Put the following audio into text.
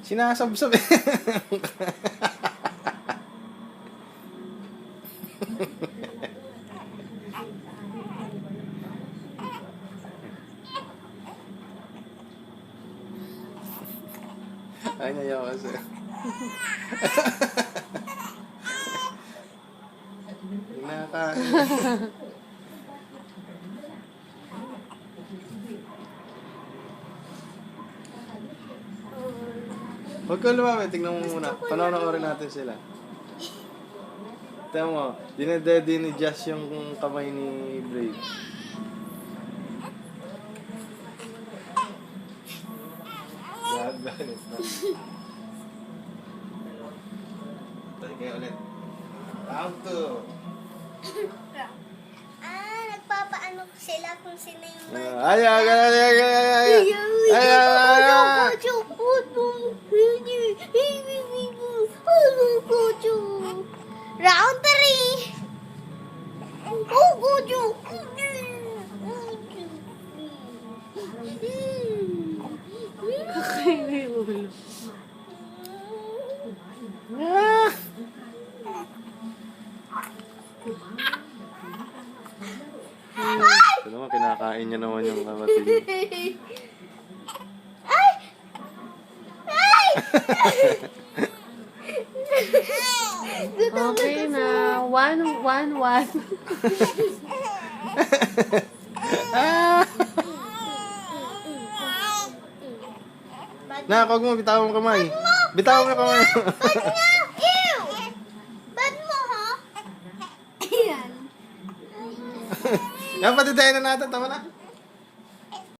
Sinasabsab eh. Ay, nayaw kasi. Nakakain. Huwag ka lumamit, tignan mo muna. Panonoorin natin sila. Tignan mo, dinedede ni Josh yung kamay ni Brave. Gaganit na. Balik kayo ulit. Round 2. Nagpapaano sila kung sino yung Ay, Round 3. Kakain na yung ulo. Ito naman, kinakain niya naman yung kapatid. Ay! Ay! Okay na. 1-1-1. Na, huwag mo, bitawan mo kamay. Bitawan mo kamay. Ba't nga? Ew! Ba't mo, ha? Ayan. Yan, patitayin na natin. Tama na.